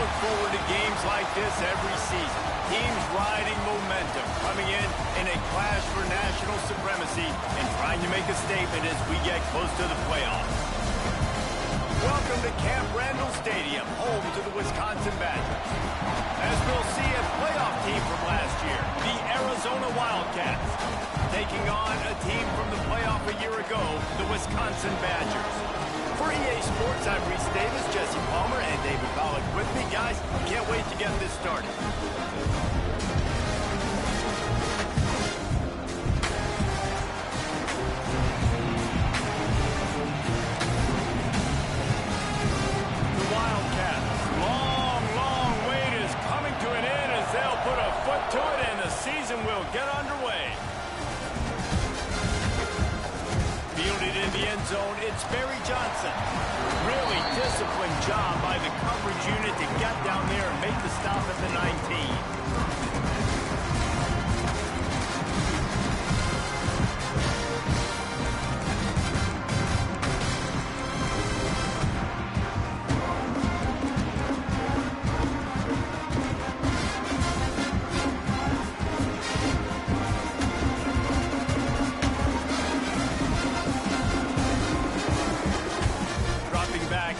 look forward to games like this every season. Teams riding momentum, coming in a clash for national supremacy and trying to make a statement as we get close to the playoffs. Welcome to Camp Randall Stadium, home to the Wisconsin Badgers. As we'll see a playoff team from last year, the Arizona Wildcats, taking on a team from the playoff a year ago, the Wisconsin Badgers. For EA Sports, I'm Reese Davis, Jesse Palmer, and David Pollack with me. Guys, can't wait to get this started. Will get underway. Fielded in the end zone, it's Barry Johnson. Really disciplined job by the coverage unit to get down there and make the stop at the 19.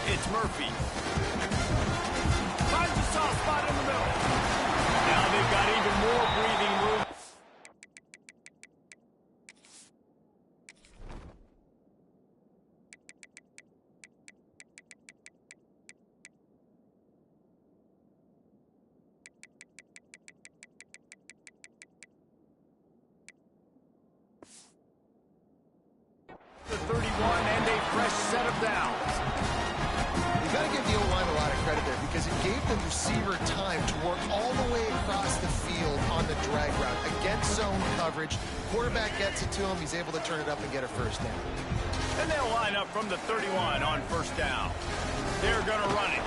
It's Murphy. Finds a soft spot in the middle. Now they've got even more breathing room. The 31 and a fresh set of downs. Got to give the O-line a lot of credit there because it gave the receiver time to work all the way across the field on the drag route against zone coverage. Quarterback gets it to him. He's able to turn it up and get a first down. And they'll line up from the 31 on first down. They're going to run it.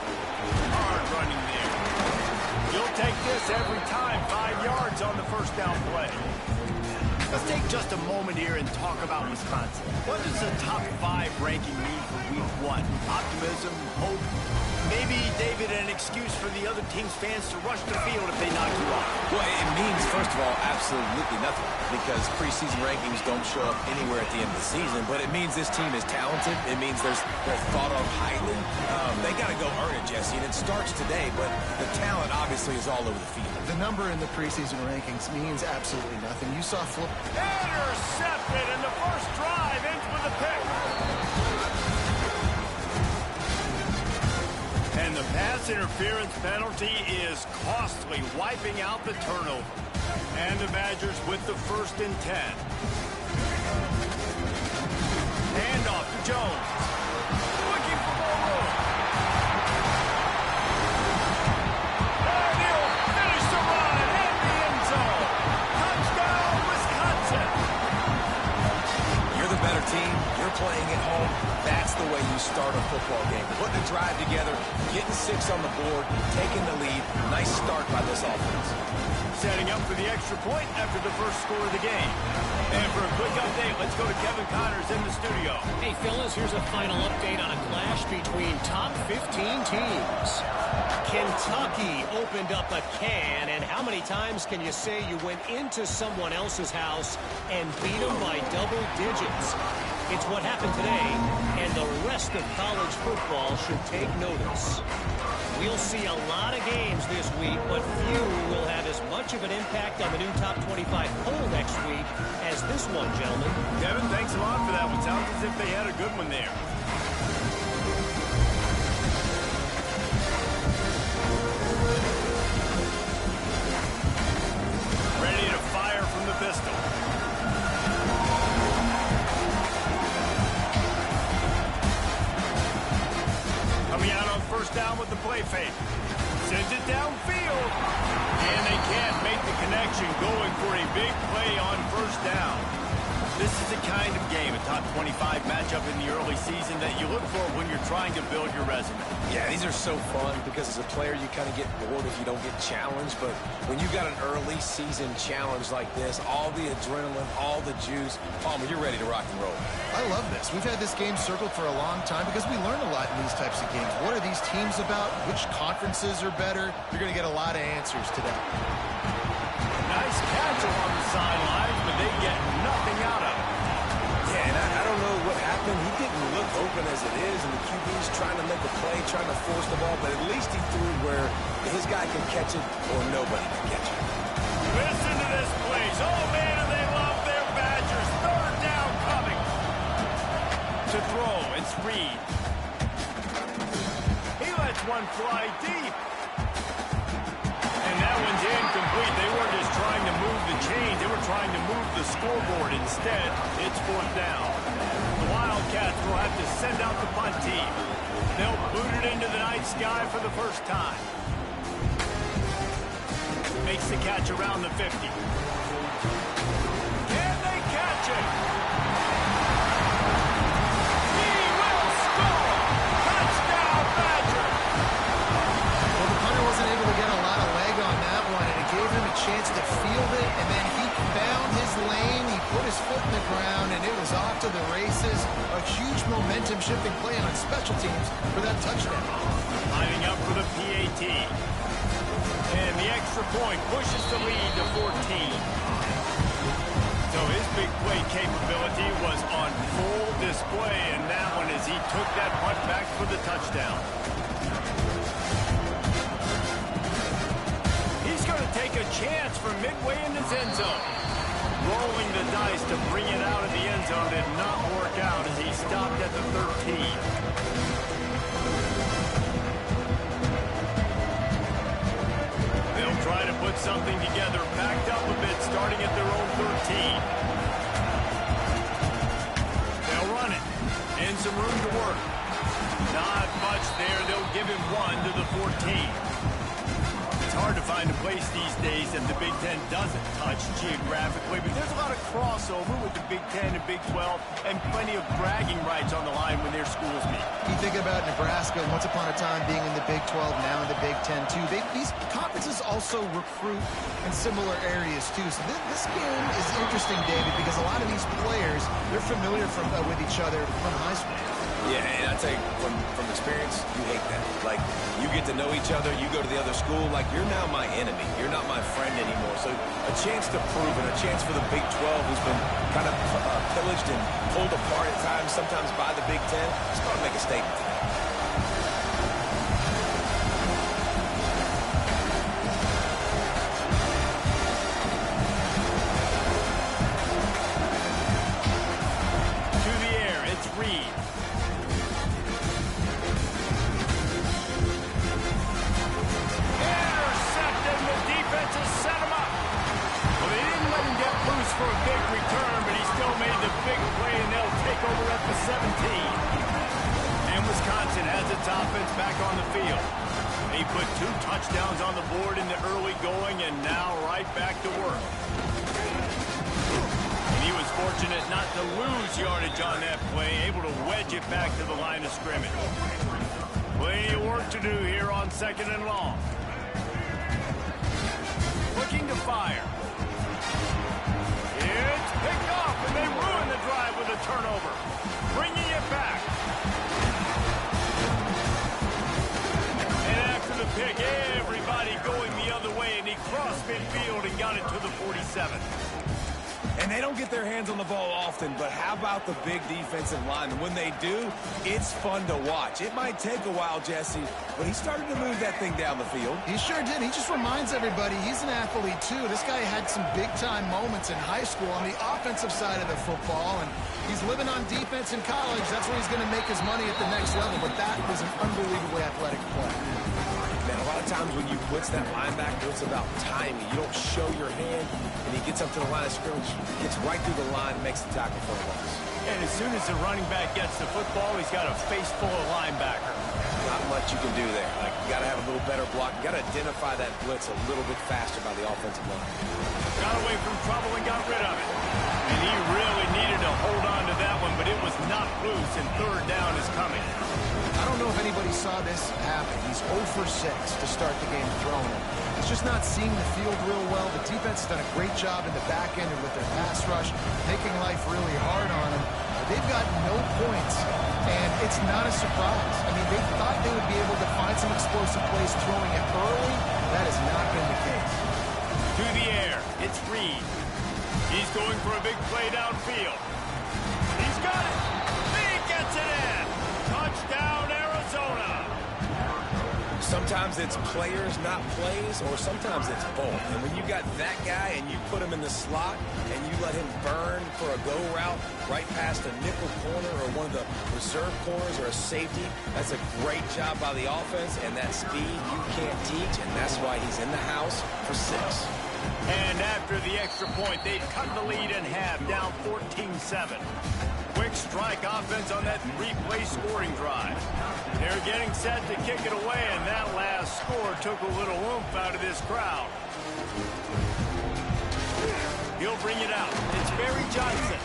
Hard running there. You'll take this every time. 5 yards on the first down play. Let's take just a moment here and talk about Wisconsin. What does the top 5 ranking mean for week 1? Optimism, hope, maybe, David, an excuse for the other team's fans to rush the field if they knock you off? Well, it means, first of all, absolutely nothing because preseason rankings don't show up anywhere at the end of the season, but it means this team is talented. It means they're thought of highly. They got to go earn it, Jesse, and it starts today, but the talent obviously is all over the field. The number in the preseason rankings means absolutely nothing. You saw flip. Intercepted in the first drive, ends with a pick. And the pass interference penalty is costly, wiping out the turnover. And the Badgers with the 1st and 10. Handoff to Jones. Looking for more room. And he'll finish the run in the end zone. Touchdown, Wisconsin. You're the better team. You're playing at home. That's the way you start a football game. Putting a drive together, getting 6 on the board, taking the lead. Nice start by this offense. Setting up for the extra point after the first score of the game. And for a quick update, let's go to Kevin Connors in the studio. Hey, fellas, here's a final update on a clash between top 15 teams. Kentucky opened up a can, and how many times can you say you went into someone else's house and beat them by double digits? It's what happened today, and the rest of college football should take notice. We'll see a lot of games this week, but few will have as much of an impact on the new top 25 poll next week as this one, gentlemen. Kevin, thanks a lot for that one. Sounds as if they had a good one there. Ready to fire from the pistol. Coming out on first down with the play fake. Sends it downfield. And they can't make the connection, going for a big play on first down. This is the kind of game, a top 25 matchup in the early season that you look for when you're trying to build your resume. Yeah, these are so fun because as a player, you kind of get bored if you don't get challenged. But when you got an early season challenge like this, all the adrenaline, all the juice, Palmer, you're ready to rock and roll. I love this. We've had this game circled for a long time because we learn a lot in these types of games. What are these teams about? Which conferences are better? You're going to get a lot of answers today. Nice catch along the sidelines, but they get nothing out of it. Yeah, and I don't know what happened. He didn't look open as it is, and the QB's trying to make a play, trying to force the ball, but at least he threw where his guy can catch it or nobody can catch it. Listen to this, please. Oh, man, and they love their Badgers. Third down coming. To throw, it's Reed. He lets one fly deep. And that one's incomplete. They weren't just trying to move the chains. They were trying to move the scoreboard. Instead, it's fourth down. The Wildcats will have to send out the punt team. They'll boot it into the night sky for the first time. Makes the catch around the 50. Can they catch it? He will score! Touchdown, Badger! Well, the punter wasn't able to get a lot of leg on that one, and it gave him a chance to field it, and then he found his lane, he put his foot in the ground, and it was off to the races. A huge momentum-shifting play on special teams for that touchdown. Lining up for the PAT. And the extra point pushes the lead to 14. So his big play capability was on full display in that one as he took that punt back for the touchdown. He's going to take a chance from midway in his end zone. Rolling the dice to bring it out of the end zone did not work out as he stopped at the 13. They'll try to put something together, backed up a bit, starting at their own 13. They'll run it. And some room to work. Not much there. They'll give him one to the 14. It's hard to find a place these days that the Big Ten doesn't touch geographically, but there's a lot of crossover with the Big Ten and Big 12 and plenty of bragging rights on the line when their schools meet. You think about Nebraska, once upon a time being in the Big 12, now in the Big 10 too. These conferences also recruit in similar areas too. So this game is interesting, David, because a lot of these players, they're familiar with each other from high school. Yeah, and I tell you, from experience, you hate that. Like, you get to know each other, you go to the other school, like, you're now my enemy. You're not my friend anymore. So a chance to prove it, a chance for the Big 12, who's been kind of pillaged and pulled apart at times, sometimes by the Big 10, it's going to make a statement today. To the air, it's Reed. For a big return, but he still made the big play, and they'll take over at the 17. And Wisconsin has its offense back on the field. He put 2 touchdowns on the board in the early going, and now right back to work. And he was fortunate not to lose yardage on that play, able to wedge it back to the line of scrimmage. Plenty of work to do here on 2nd and long. Looking to fire. It's picked off, and they ruin the drive with a turnover. Bringing it back. And after the pick, everybody going the other way, and he crossed midfield and got it to the 47. And they don't get their hands on the ball often, but how about the big defensive line? And when they do, it's fun to watch. It might take a while, Jesse, but he started to move that thing down the field. He sure did. He just reminds everybody he's an athlete, too. This guy had some big-time moments in high school on the offensive side of the football, and he's living on defense in college. That's where he's going to make his money at the next level, but that was an unbelievably athletic play. Man, a lot of times when you blitz that linebacker, it's about timing. You don't show your hand, and he gets up to the line of scrimmage, gets right through the line, and makes the tackle for a loss. And as soon as the running back gets the football, he's got a face full of linebacker. Not much you can do there. Like, you got to have a little better block. You got to identify that blitz a little bit faster by the offensive line. Got away from trouble and got rid of it. And he really needed to hold on to that one, but loose, and third down is coming. I don't know if anybody saw this happen. He's 0 for 6 to start the game throwing it. He's just not seeing the field real well. The defense has done a great job in the back end and with their pass rush, making life really hard on him. They've got no points, and it's not a surprise. I mean, they thought they would be able to find some explosive plays throwing it early. That has not been the case. To the air, it's Reed. He's going for a big play downfield. He's got it. He gets it in. Touchdown, Arizona. Sometimes it's players, not plays, or sometimes it's both. And when you got that guy and you put him in the slot and you let him burn for a go route right past a nickel corner or one of the reserve corners or a safety, that's a great job by the offense, and that speed you can't teach, and that's why he's in the house for 6. And after the extra point, they've cut the lead in half, down 14-7. Quick strike offense on that 3-play scoring drive. They're getting set to kick it away, and that last score took a little oomph out of this crowd. He'll bring it out. It's Barry Johnson.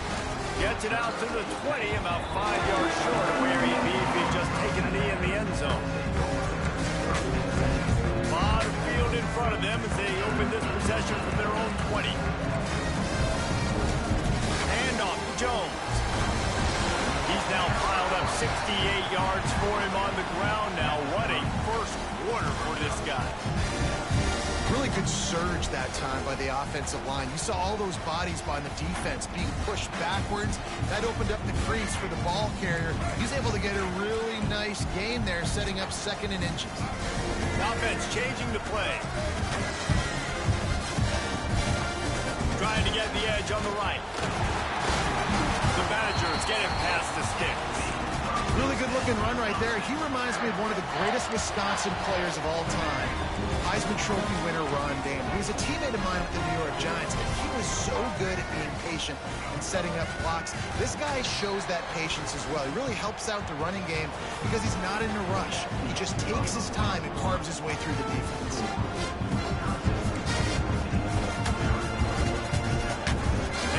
Gets it out to the 20, about 5 yards short of where he'd be if he'd just taken a knee in the end zone. A lot of field in front of them as they open this possession from their own 20. Handoff to Jones. He's now piled up 68 yards for him on the ground now. What a first quarter for this guy. Really good surge that time by the offensive line. You saw all those bodies by the defense being pushed backwards. That opened up the crease for the ball carrier. He's able to get a really nice gain there, setting up 2nd and inches. Offense changing the play. Trying to get the edge on the right. The Badgers get him past the sticks. Really good-looking run right there. He reminds me of one of the greatest Wisconsin players of all time. Heisman Trophy winner Ron Dane. He was a teammate of mine with the New York Giants, and he was so good at being patient and setting up blocks. This guy shows that patience as well. He really helps out the running game because he's not in a rush. He just takes his time and carves his way through the defense.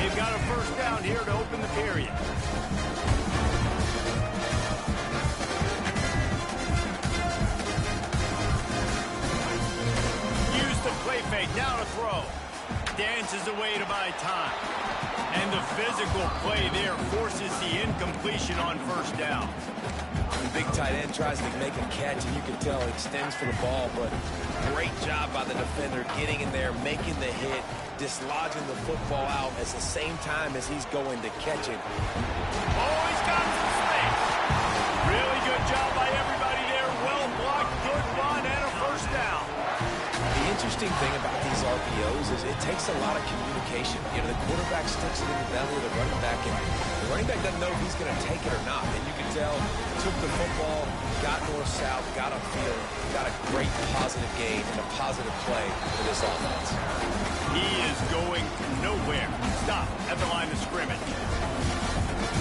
They've got a first down here to open the period. Use the play fake, now to throw. Dances away to buy time. And the physical play there forces the incompletion on first down. The big tight end tries to make a catch, and you can tell he extends for the ball, but great job by the defender getting in there, making the hit, dislodging the football out at the same time as he's going to catch it. Oh, he's got some space. Really good job by everybody there. Well blocked, good run, and a first down. The interesting thing about these RPOs is it takes a lot of communication. You know, the quarterback sticks it in the belly of the running back, and the running back doesn't know if he's going to take it or not. And you can tell, took the football, got north-south, got upfield, got a great positive game and a positive play for this offense. He is going nowhere. Stop at the line of scrimmage.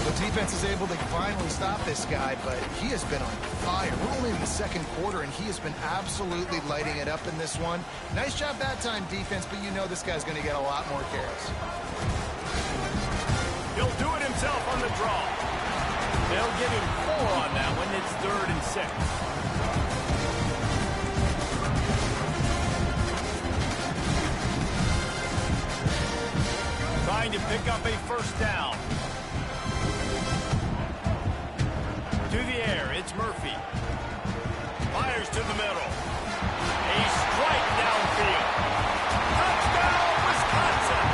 The defense is able to finally stop this guy, but he has been on fire. We're only in the 2nd quarter, and he has been absolutely lighting it up in this one. Nice job that time, defense, but you know this guy's going to get a lot more carries. He'll do it himself on the draw. They'll give him 4 on that one. It's 3rd and 6. Trying to pick up a first down. To the air, it's Murphy. Fires to the middle. A strike downfield. Touchdown, Wisconsin.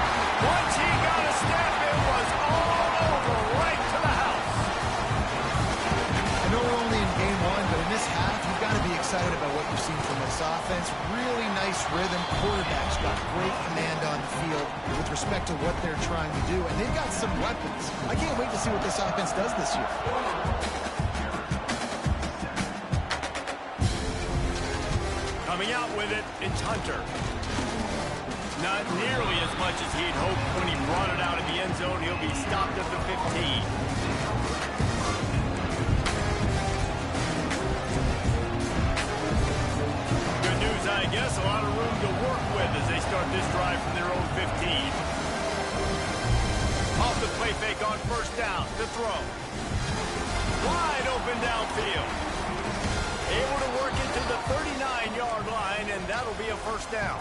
Once he got a step, it was all over, right to the house. I know we're only in game 1, but in this half, you've got to be excited about what you've seen from this offense. Really nice rhythm. Quarterback's got great command on the field with respect to what they're trying to do, and they've got some weapons. I can't wait to see what this offense does this year. Coming out with it, it's Hunter. Not nearly as much as he'd hoped when he brought it out of the end zone. He'll be stopped at the 15. Good news, I guess. A lot of room to work with as they start this drive from their own 15. Off the play fake on first down. The throw. Wide open downfield. Able to work it to the 39-yard line, and that'll be a first down.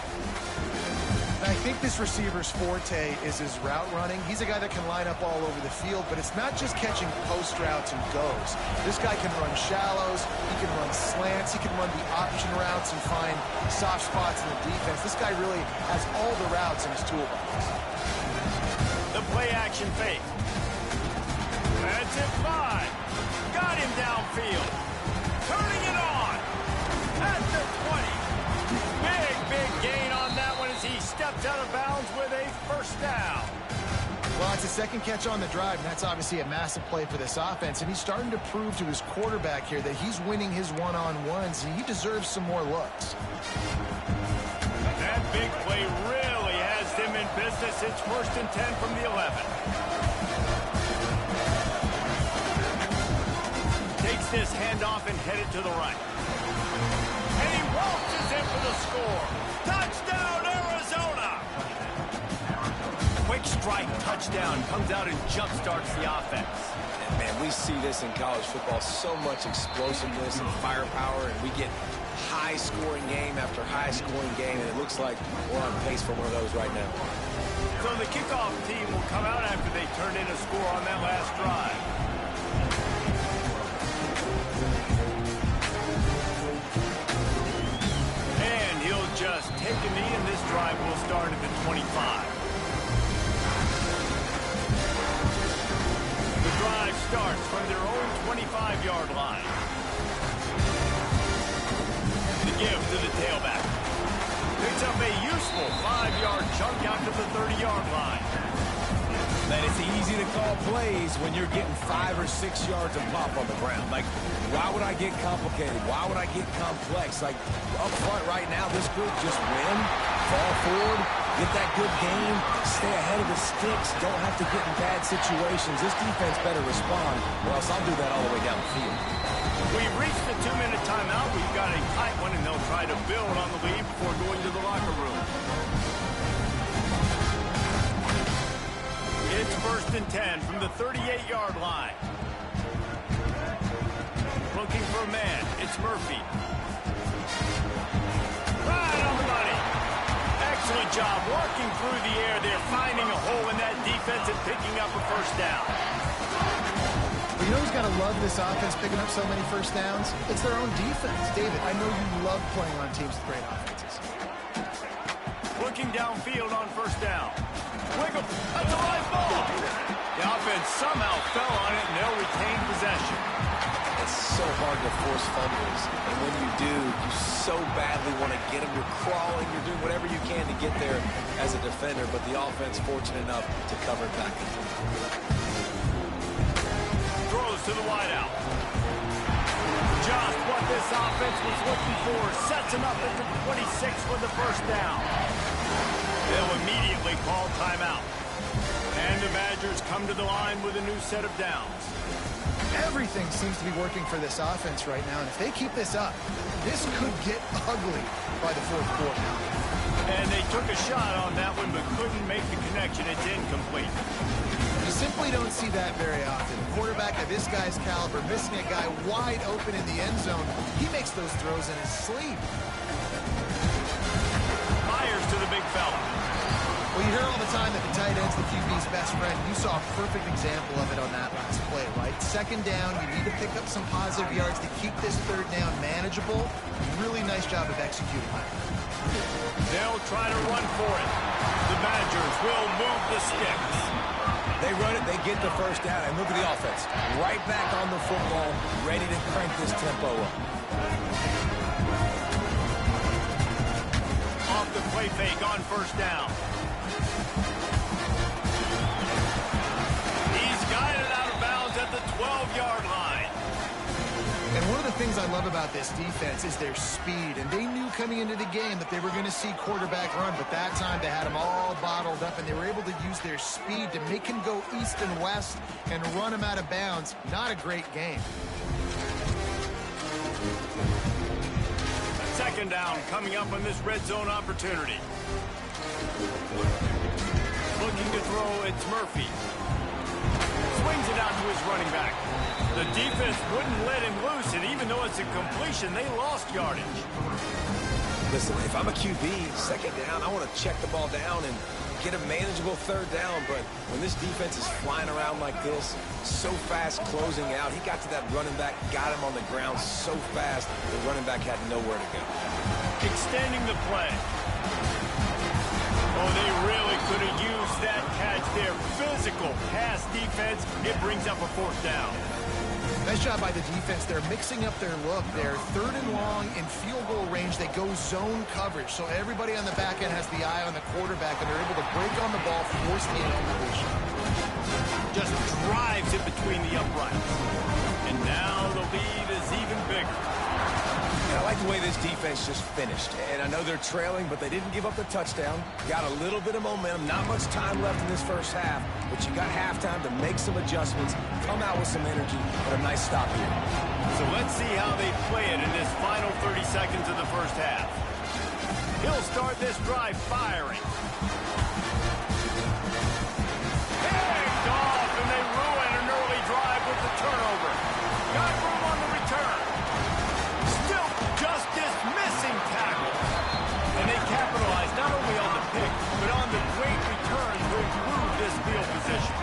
I think this receiver's forte is his route running. He's a guy that can line up all over the field, but it's not just catching post routes and goes. This guy can run shallows, he can run slants, he can run the option routes and find soft spots in the defense. This guy really has all the routes in his toolbox. The play action fake. That's it, 5. Got him downfield. Turning it on. At the 20. Big gain on that one as he stepped out of bounds with a first down. Well, it's a second catch on the drive, and that's obviously a massive play for this offense, and he's starting to prove to his quarterback here that he's winning his one-on-ones, and he deserves some more looks. That big play really has them in business. It's 1st and 10 from the 11. Takes this handoff and headed to the right. And he waltzes in for the score. Touchdown, Arizona! Quick strike touchdown comes out and jump-starts the offense. And man, we see this in college football, so much explosiveness and firepower, and we get high-scoring game after high-scoring game, and it looks like we're on pace for one of those right now. So the kickoff team will come out after they turn in a score on that last drive. And he'll just take a knee, and this drive will start at the 25. The drive starts from their own 25-yard line. The give to the tailback. Picks up a useful 5-yard chunk out to the 30-yard line. Man, it's easy to call plays when you're getting 5 or 6 yards of pop on the ground. Like, why would I get complicated? Why would I get complex? Like, up front right now, this group just win, fall forward, get that good game, stay ahead of the sticks, don't have to get in bad situations. This defense better respond, or else I'll do that all the way down the field. We've reached the 2-minute timeout. We've got a tight one, and they'll try to build on the lead before going to the locker room. It's 1st and 10 from the 38-yard line. Looking for a man. It's Murphy. Right on the money. Excellent job working through the air there, finding a hole in that defense and picking up a first down. You know who's got to love this offense picking up so many first downs? It's their own defense. David, I know you love playing on teams with great offenses. Looking downfield on first down. Wiggle. That's a live ball. The offense somehow fell on it, and they'll retain possession. It's so hard to force fumbles, and when you do, you so badly want to get them. You're crawling, you're doing whatever you can to get there as a defender, but the offense fortunate enough to cover it back. Throws to the wideout. Just what this offense was looking for. Sets him up at the 26 for the first down. They'll immediately call timeout. And the Badgers come to the line with a new set of downs. Everything seems to be working for this offense right now, and if they keep this up, this could get ugly by the 4th quarter. And they took a shot on that one, but couldn't make the connection. It's incomplete. You simply don't see that very often. A quarterback of this guy's caliber missing a guy wide open in the end zone. He makes those throws in his sleep. Fires to the big fella. Well, you hear all the time that the tight end's the QB's best friend. You saw a perfect example of it on that last play, right? 2nd down, you need to pick up some positive yards to keep this 3rd down manageable. Really nice job of executing that. They'll try to run for it. The Badgers will move the sticks. They run it, they get the first down, and look at the offense. Right back on the football, ready to crank this tempo up. Off the play fake on first down. He's guided out of bounds at the 12-yard line. And one of the things I love about this defense is their speed. And they knew coming into the game that they were going to see quarterback run, but that time they had him all bottled up, and they were able to use their speed to make him go east and west and run him out of bounds. Not a great game. 2nd down coming up on this red zone opportunity. Looking to throw, it's Murphy. swings it out to his running back. The defense wouldn't let him loose, and even though it's a completion, they lost yardage. Listen, if I'm a QB, second down, I want to check the ball down and get a manageable third down. But when this defense is flying around like this, so fast closing out, he got to that running back, got him on the ground so fast, the running back had nowhere to go. Extending the play. Oh, they really could have used that catch there. Physical pass defense. It brings up a fourth down. Nice job by the defense. They're mixing up their look. They're third and long in field goal range. They go zone coverage. So everybody on the back end has the eye on the quarterback, and they're able to break on the ball, force the incompletion. Just drives it between the uprights. And now the lead is even bigger. I like the way this defense just finished. And I know they're trailing, but they didn't give up the touchdown. Got a little bit of momentum. Not much time left in this first half, but you got halftime to make some adjustments, come out with some energy, and a nice stop here. So let's see how they play it in this final 30 seconds of the first half. He'll start this drive firing. Picked off, and they ruin an early drive with the turnover. Got room on the return. Still just dismissing tackles. And they capitalize not only on the pick, but on the great return to improve this field position.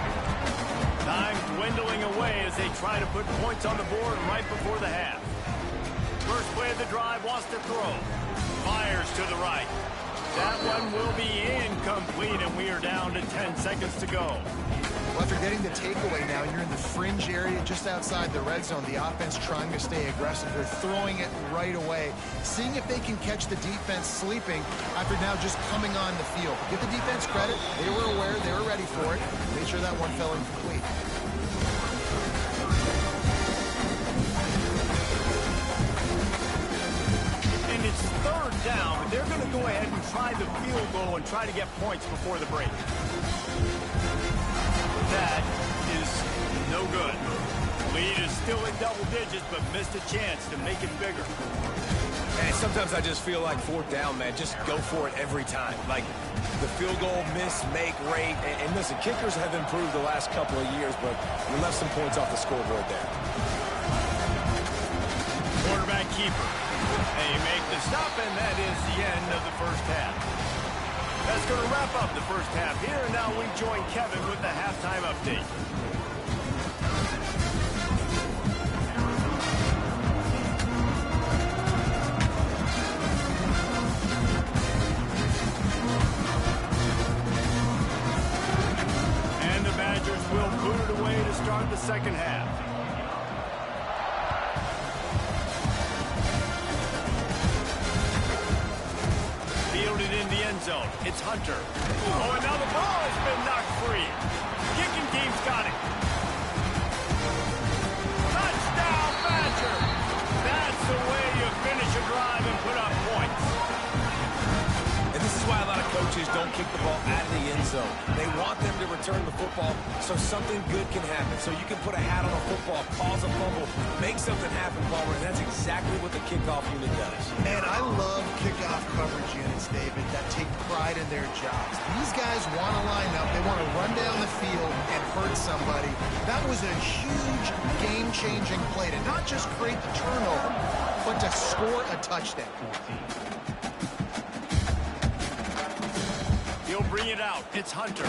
Time dwindling away as they try to put points on the board right before the half. First play of the drive, wants to throw. Fires to the right. That one will be incomplete, and we are down to 10 seconds to go. Well, after getting the takeaway now, you're in the fringe area just outside the red zone. The offense trying to stay aggressive. They're throwing it right away, seeing if they can catch the defense sleeping after now just coming on the field. Give the defense credit. They were aware. They were ready for it. Made sure that one fell incomplete. And it's third down, but they're going to go ahead and try the field goal and try to get points before the break. That is no good. Lead is still in double digits, but missed a chance to make it bigger. And sometimes I just feel like fourth down, man, just go for it every time. Like the field goal, miss, make, rate. And listen, kickers have improved the last couple of years, but we left some points off the scoreboard there. Quarterback keeper. They make the stop, and that is the end of the first half. That's going to wrap up the first half here, and now we join Kevin with the halftime update. And the Badgers will boot it away to start the second half. Fielded in the end zone. It's Hunter. Oh, and now the ball has been knocked free. Kicking team's got it. Touchdown, Badger. That's the way you finish a drive and put up points. And this is why a lot of coaches don't kick the ball out of the end zone. They want them to return the football so something good can happen. So you can put a hat on a football, cause a fumble, make something happen, Palmer, and that's exactly what the kickoff unit does. And I love kickoff coverage units, David, that take pride in their jobs. These guys want to line up. They want to run down the field and hurt somebody. That was a huge game-changing play to not just create the turnover, but to score a touchdown. He'll bring it out. It's Hunter.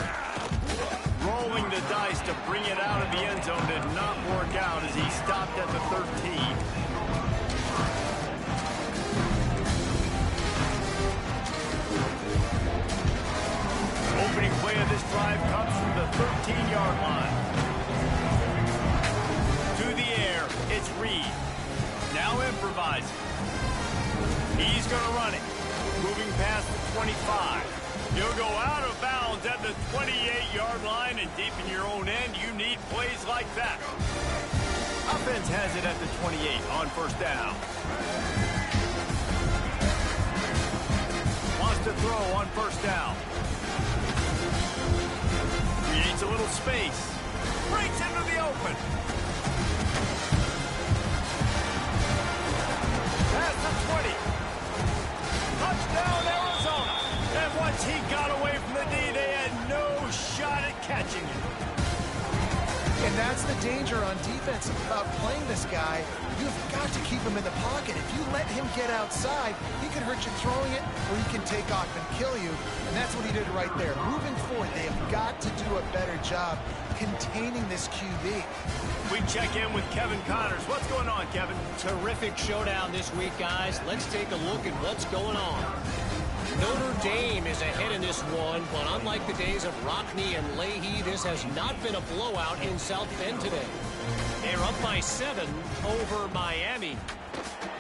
Rolling the dice to bring it out of the end zone did not work out as he stopped at the 13. Opening play of this drive comes from the 13-yard line. To the air, it's Reed. Now improvising. He's going to run it. Moving past the 25. He'll go out of bounds at the 28-yard line, and deep in your own end, you need plays like that. Offense has it at the 28 on first down. Wants to throw on first down. Creates a little space. Breaks into the open. Past the 20. Touchdown, Arizona. And once he got away from the D, they had no shot at catching him. And that's danger on defense about playing this guy. You've got to keep him in the pocket. If you let him get outside, he can hurt you throwing it, or he can take off and kill you. And that's what he did right there. Moving forward, they have got to do a better job containing this QB. We check in with Kevin Connors. What's going on, Kevin? Terrific showdown this week, guys. Let's take a look at what's going on. Notre Dame is ahead in this one, but unlike the days of Rockne and Leahy, this has not been a blowout in South Bend today. They're up by 7 over Miami.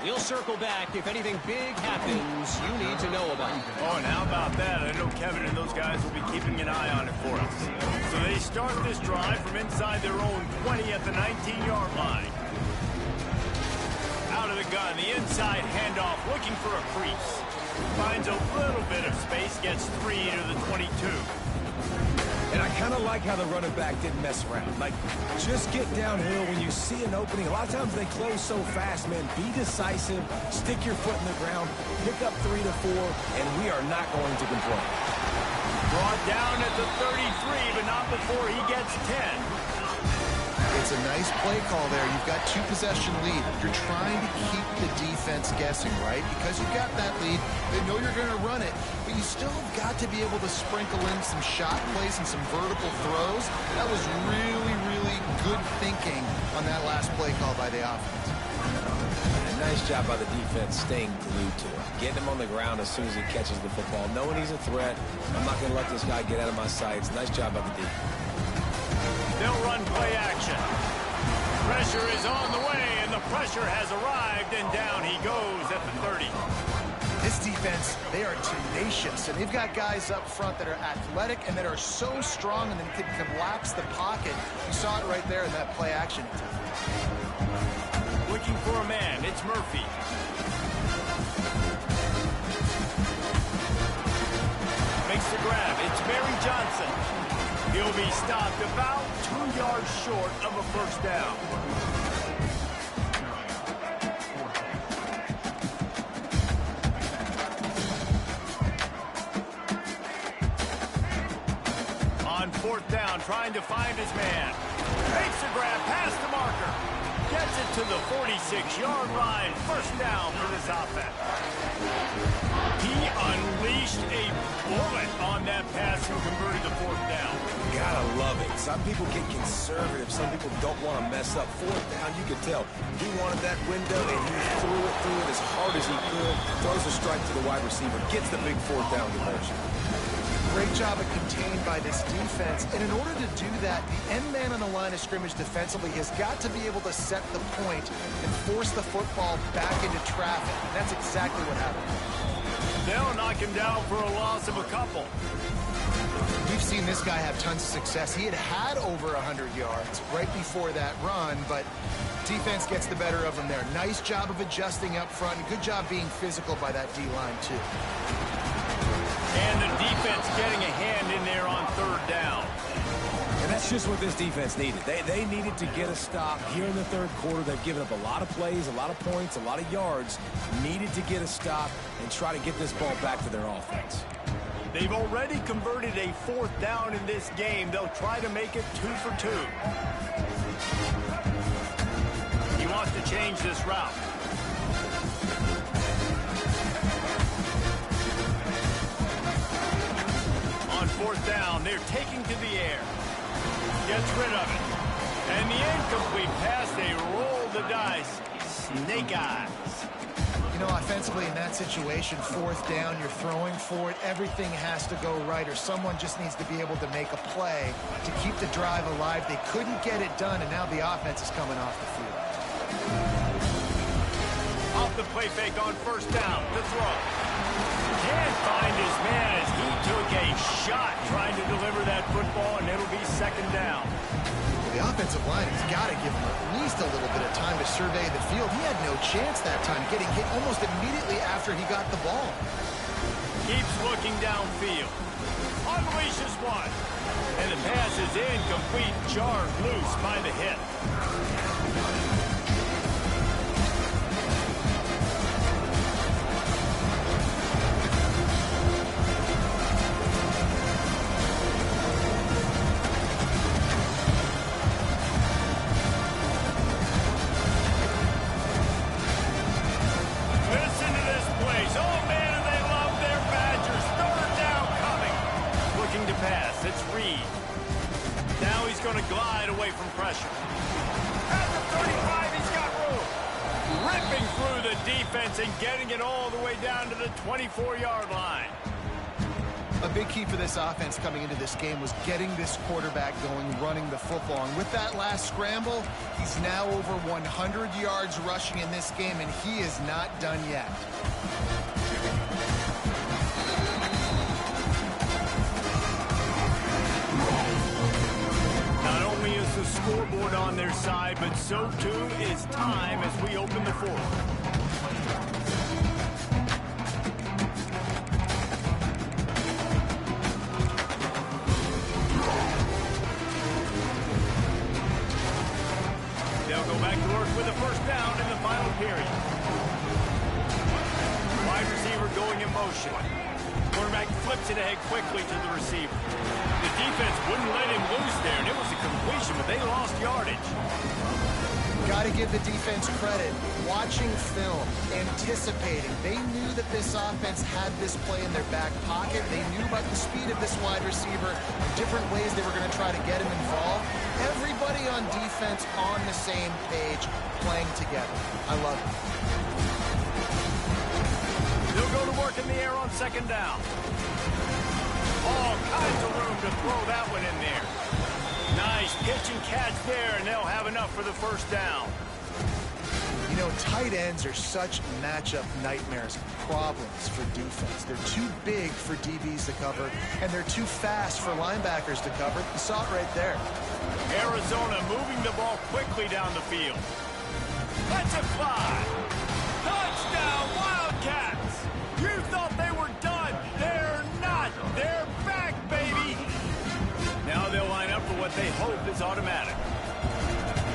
We'll circle back if anything big happens you need to know about. Oh, and how about that? I know Kevin and those guys will be keeping an eye on it for us. So they start this drive from inside their own 20 at the 19-yard line. Out of the gun, the inside handoff, looking for a crease. Finds a little bit of space, gets 3 to the 22. And I kind of like how the running back didn't mess around. Like, just get downhill when you see an opening. A lot of times they close so fast, man. Be decisive, stick your foot in the ground, pick up 3 to 4, and we are not going to complain. Brought down at the 33, but not before he gets 10. It's a nice play call there. You've got 2-possession lead. You're trying to keep the defense guessing, right? Because you've got that lead, they know you're going to run it, but you still have got to be able to sprinkle in some shot plays and some vertical throws. That was really, really good thinking on that last play call by the offense. And nice job by the defense staying glued to it. Getting him on the ground as soon as he catches the football. Knowing he's a threat, I'm not going to let this guy get out of my sights. Nice job by the defense. They'll run play action. Pressure is on the way, and the pressure has arrived, and down he goes at the 30. This defense, they are tenacious, and they've got guys up front that are athletic and that are so strong and then can collapse the pocket. You saw it right there in that play action. Looking for a man, it's Murphy. Makes the grab, it's Mary Johnson. He'll be stopped about 2 yards short of a first down. On 4th down, trying to find his man. Makes the grab past the marker. Gets it to the 46-yard line. First down for this offense. He unleashed a bullet on that pass and converted the 4th down. Gotta love it. Some people get conservative. Some people don't want to mess up. 4th down, you can tell. He wanted that window, and he threw it as hard as he could. Throws a strike to the wide receiver. Gets the big 4th down conversion. Great job of contained by this defense. And in order to do that, the end man on the line of scrimmage defensively has got to be able to set the point and force the football back into traffic. And that's exactly what happened. They'll knock him down for a loss of a couple. We've seen this guy have tons of success. He had over 100 yards right before that run, but defense gets the better of him there. Nice job of adjusting up front. Good job being physical by that D-line, too. And the defense getting a hand in there on 3rd down. And that's just what this defense needed. They needed to get a stop here in the 3rd quarter. They've given up a lot of plays, a lot of points, a lot of yards. Needed to get a stop and try to get this ball back to their offense. They've already converted a 4th down in this game. They'll try to make it 2 for 2. He wants to change this route. On 4th down, they're taking to the air. Gets rid of it. And the incomplete pass, they roll the dice. Snake eyes. You know, offensively in that situation, 4th down, you're throwing for it. Everything has to go right, or someone just needs to be able to make a play to keep the drive alive. They couldn't get it done, and now the offense is coming off the field. Off the play fake on 1st down. The throw. Can't find his man as he took a shot trying to deliver that football, and it'll be 2nd down. The offensive line has got to give him at least a little bit of time to survey the field. He had no chance that time, getting hit almost immediately after he got the ball. Keeps looking downfield. Unleashes one. And the pass is incomplete. Jarred loose by the hit. the defense and getting it all the way down to the 24-yard line. A big key for this offense coming into this game was getting this quarterback going, running the football. And with that last scramble, he's now over 100 yards rushing in this game, and he is not done yet. Not only is the scoreboard on their side, but so too is time as we open the fourth. Back to work with a first down in the final period. Wide receiver going in motion. Quarterback flips it ahead quickly to the receiver. The defense wouldn't let him loose there, and it was a completion, but they lost yardage. Got to give the defense credit. Watching film, anticipating. They knew that this offense had this play in their back pocket. They knew about the speed of this wide receiver, different ways they were going to try to get him involved. Everybody on defense on the same page, playing together. I love it. They'll go to work in the air on second down. All kinds of room to throw that one in there. Nice pitch and catch there, and they'll have enough for the first down. You know, tight ends are such matchup nightmares, problems for defense. They're too big for DBs to cover, and they're too fast for linebackers to cover. You saw it right there. Arizona moving the ball quickly down the field. Let's it fly. Touchdown, Wildcats. You thought they were done. They're not. They're back, baby. Now they'll line up for what they hope is automatic.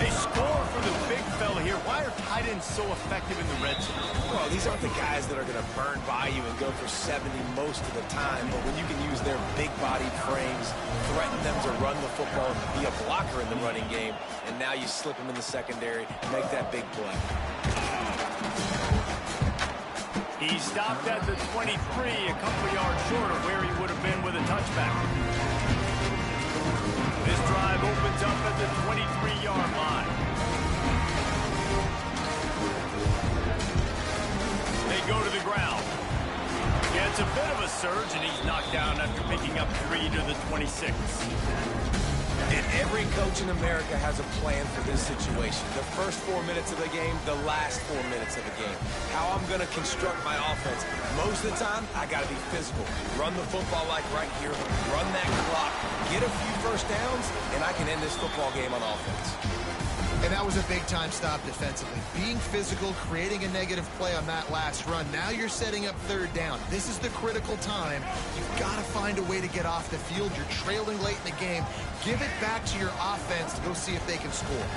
They score for the big fella here. Why are tight ends so effective in the red zone? Well, these aren't the guys that are going to burn by you and go for 70 most of the time, but when you can use their big-bodied frames, threaten them to run the football and be a blocker in the running game, and now you slip them in the secondary, make that big play. He stopped at the 23, a couple yards short of where he would have been with a touchback. This drive opens up at the 23-yard line. They go to the ground. Gets a bit of a surge, and he's knocked down after picking up 3 to the 26. And every coach in America has a plan for this situation. The first 4 minutes of the game, the last 4 minutes of the game. How I'm going to construct my offense. Most of the time, I got to be physical. Run the football like right here. Run that clock. Get a few first downs, and I can end this football game on offense. And that was a big-time stop defensively. Being physical, creating a negative play on that last run. Now you're setting up third down. This is the critical time. You've got to find a way to get off the field. You're trailing late in the game. Give it back to your offense to go see if they can score.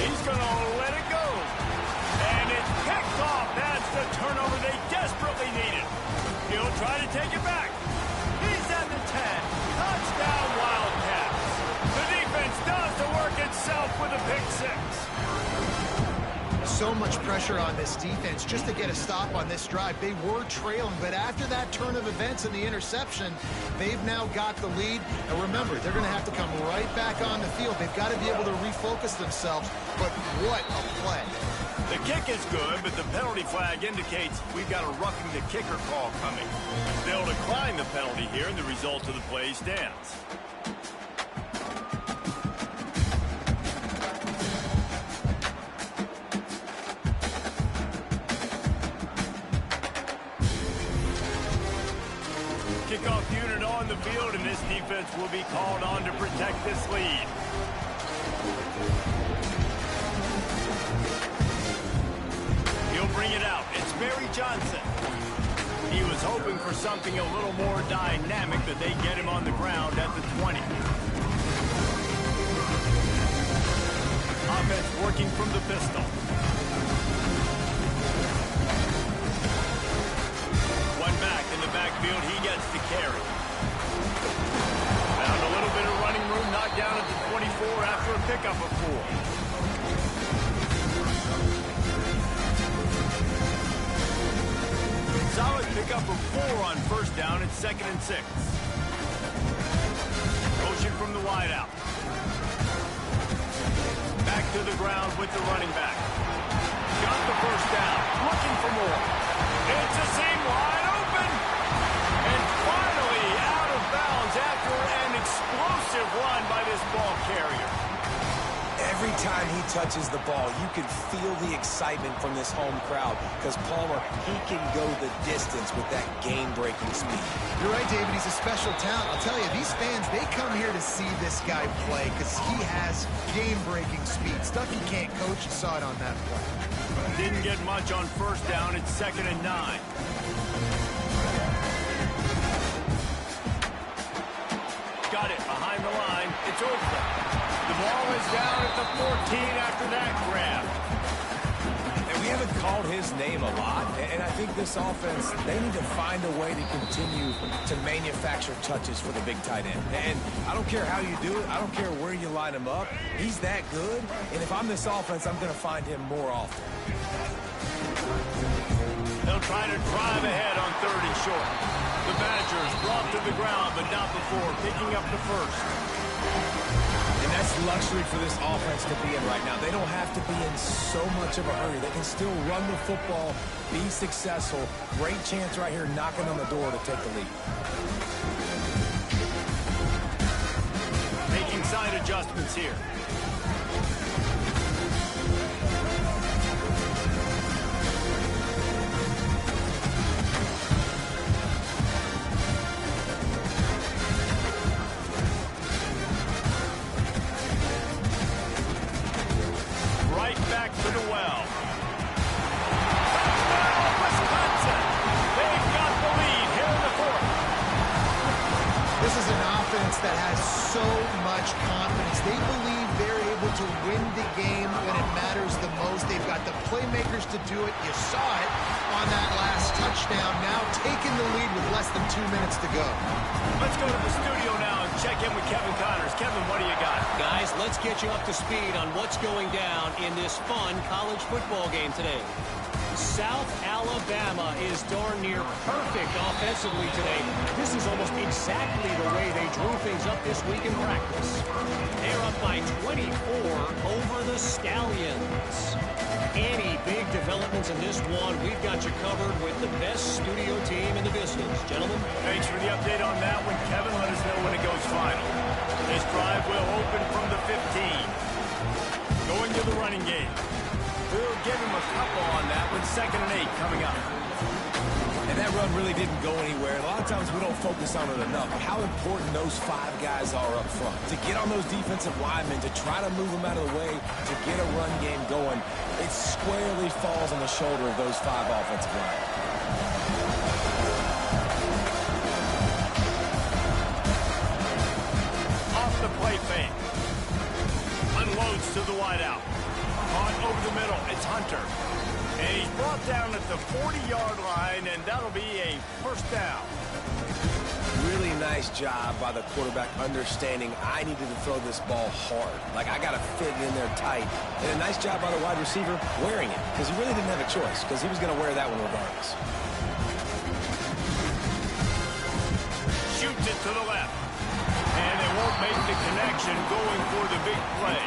He's going to let it go. And it's picked off. That's the turnover they desperately needed. He'll try to take it back. He's at the 10. Touchdown, Wildcats. The defense does the work itself with a pick six. So much pressure on this defense just to get a stop on this drive. They were trailing, but after that turn of events and the interception, they've now got the lead. And remember, they're going to have to come right back on the field. They've got to be able to refocus themselves, but what a play. The kick is good, but the penalty flag indicates we've got a roughing the kicker call coming. They'll decline the penalty here, and the result of the play stands. Kickoff unit on the field, and this defense will be called on to protect this lead. He'll bring it out. It's Barry Johnson. He was hoping for something a little more dynamic, but they get him on the ground at the 20. Offense working from the pistol. One back in the backfield, he gets the carry. Found a little bit of running room, knocked down at the 24 after a pickup of 4. Solid pickup of 4 on first down. It's 2nd and 6. Motion from the wideout. Back to to the ground with the running back. Got the first down, looking for more. It's a seam wide open. And finally out of bounds after an explosive run by this ball carrier. Every time he touches the ball, you can feel the excitement from this home crowd because Palmer, he can go the distance with that game-breaking speed. You're right, David. He's a special talent. I'll tell you, these fans, they come here to see this guy play because he has game-breaking speed. Stuff you can't coach. You saw it on that play. Didn't get much on first down. It's 2nd and 9. Got it behind the line. It's Oakland. The ball is down at the 14 after that grab. And we haven't called his name a lot, and I think this offense, they need to find a way to continue to manufacture touches for the big tight end. And I don't care how you do it. I don't care where you line him up. He's that good, and if I'm this offense, I'm going to find him more often. They'll try to drive ahead on 3rd and short. The Badgers brought to the ground, but not before picking up the first. And that's luxury for this offense to be in right now. They don't have to be in so much of a hurry. They can still run the football, be successful. Great chance right here knocking on the door to take the lead. Making side adjustments here. Back to the well. Wisconsin. They've got the lead here in the 4th. This is an offense that has so much confidence. They believe they're able to win the game when it matters the most. They've got the playmakers to do it. You saw it on that last touchdown. Now taking the lead with less than 2 minutes to go. Let's go to the studio now and check in with Kevin Connors. Kevin, what do you got? Guys, let's get you up to speed on what's going down in this fun college football game today. South Alabama is darn near perfect offensively today. This is almost exactly the way they drew things up this week in practice. They're up by 24 over the Stallions. Any big developments in this one, we've got you covered with the best studio team in the business. Gentlemen? Thanks for the update on that one, Kevin. Let us know when it goes final. This drive will open from the 15. Going to the running game. We'll give him a couple on that one. 2nd and 8 coming up. And that run really didn't go anywhere. A lot of times we don't focus on it enough. How important those 5 guys are up front. To get on those defensive linemen, to try to move them out of the way, to get a run game going, it squarely falls on the shoulder of those 5 offensive linemen. Off the play fake. Unloads to the wideout. Caught over the middle. It's Hunter. And he's brought down at the 40-yard line, and that'll be a first down. Really nice job by the quarterback understanding I needed to throw this ball hard. Like, I got to fit it in there tight. And a nice job by the wide receiver wearing it because he really didn't have a choice because he was going to wear that one regardless. Shoots it to the left. And they won't make the connection going for the big play.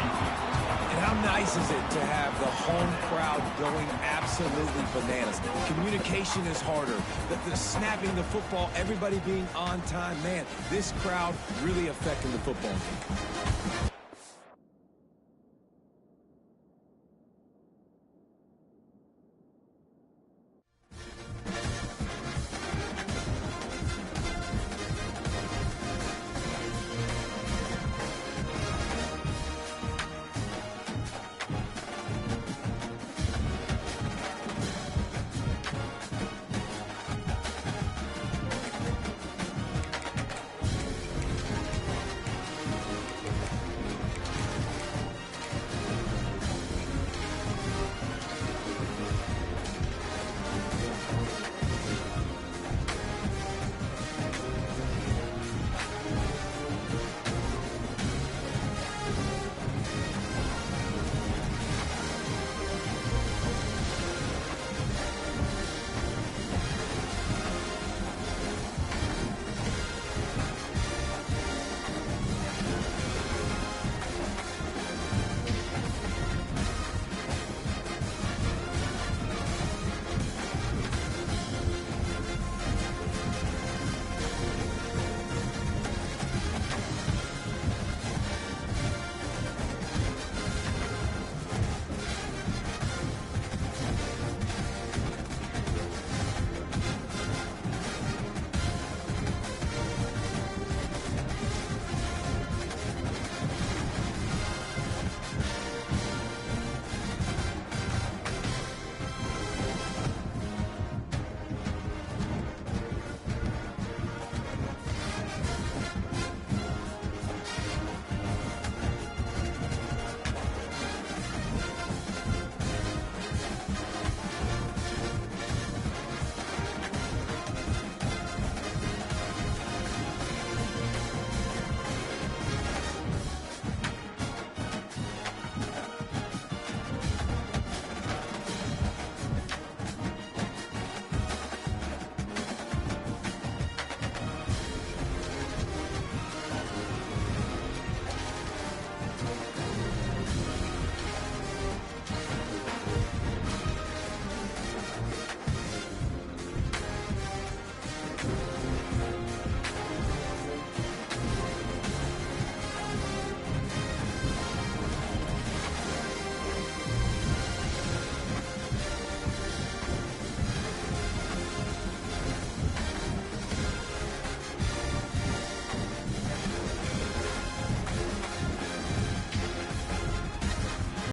And how nice is it to have the home crowd going absolutely bananas? Communication is harder. The snapping the football, everybody being on time. Man, this crowd really affecting the football game.